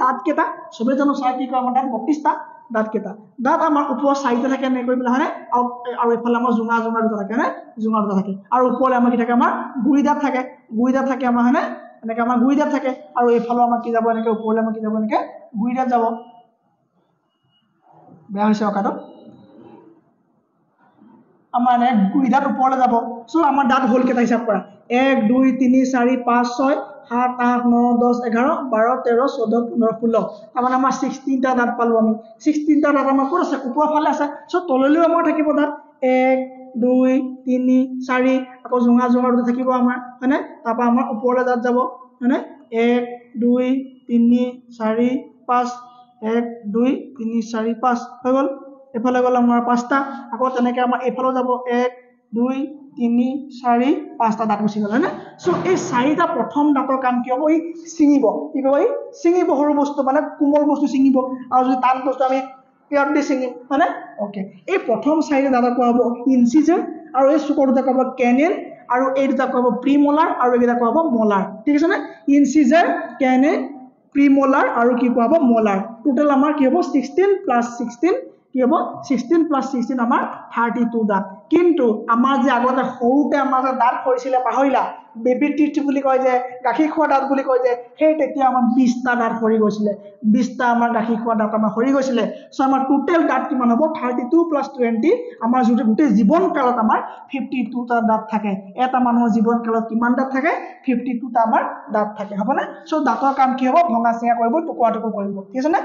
দাঁত কেইটা সবে জানো চাই কি কয় আমাৰ দাঁত 32টা দাঁত কেইটা দাঁত আমাৰ ওপৰত 4টা থাকে এনেকৈ পেলাই হয়নে আৰু এইফালে আমাৰ জোঙা জোঙা দুটা থাকে হয়নে জোঙা দুটা থাকে আৰু ওপৰলে আমাৰ কি থাকে আমাৰ গুৰি দাঁত থাকে আমাৰ হয়নে এনেকৈ আমাৰ গুৰি দাঁত থাকে আৰু এইফালে আমাৰ কি যাব এনেকৈ ওপৰলে আমাৰ কি যাব এনেকৈ গুৰি দাঁত যাব বেয়া হৈছে অকাটো আমাৰ এনে গুৰি দাঁত ওপৰলে যাব সো আমাৰ দাঁত হল কেইটা হিচাপ কৰা 1 2 3 4 5 6 7 8 9 10 11 12 13 14 15 16 তাৰমানে আমাৰ 16টা দাঁত পালো আমি 16টা দাঁত আমাৰ ক'ত আছে ওপৰৰ ফালে আছে সো তললৈও আমাৰ থাকিব দাঁত 1 2 3 4 আকৌ জোঙা জোঙা দুটা থাকিব আমাৰ হয়নে তাৰপৰা আমাৰ ওপৰলে দাঁত যাব হয়নে 1 2 3 4 5 1 2 3 4 5 হৈ গ'ল এফালে গ'ল আমাৰ 5টা আকৌ তেনেকৈ আমাৰ এফালে যাব 1 2 3 4 5টা দাঁত গুচি গ'ল হয়নে সো এই 4টা প্ৰথম দাঁতৰ কাম কি হ'ব এই ছিঙিব কি কৰিব এই ছিঙিব সৰু বস্তু মানে কোমল বস্তু ছিঙিব আৰু যদি টান বস্তু আমি পিয়ৰ দি ছিঙিম হয়নে ওকে এই প্ৰথম 4টা দাঁতক কোৱা হ'ব ইনচিজাৰ আৰু এই চুকৰ দুটা কোৱা হ'ব কেনেল আৰু এই দুটা কোৱা হ'ব প্ৰিমলাৰ আৰু এইকেইটা কোৱা হ'ব মলাৰ ঠিক আছে নে ইনচিজাৰ কেনেল প্ৰিমলাৰ আৰু কি কোৱা হ'ব মলাৰ টোটাল আমাৰ কি হ'ব 16 প্লাস 16 কি হ'ব 16 প্লাস 16 আমাৰ 32 দাঁত কিন্তু আমাৰ যে আগতে সৰুতে আমাৰ যে দাঁত সৰিছিলে পাহৰিলা বেবি টিথ বুলি কয় যে গাখীৰ খোৱা দাঁত বুলি কয় যে সেই তেতিয়া আমাৰ 20টা দাঁত সৰি গৈছিলে 20টা আমাৰ গাখীৰ খোৱা দাঁত আমাৰ সৰি গৈছিলে সো আমাৰ টোটাল দাঁত কিমান হ'ব 32 প্লাস 20 আমাৰ যদি গোটেই জীৱন কালত আমাৰ 52টা দাঁত থাকে এটা মানুহৰ জীৱন কালত কিমান দাঁত থাকে 52টা আমাৰ দাঁত থাকে হ'ব না সো দাঁতৰ কাম কি হ'ব ভঙা চিঙা কৰিব টুকুৰা টুকুৰ কৰিব ঠিক আছে না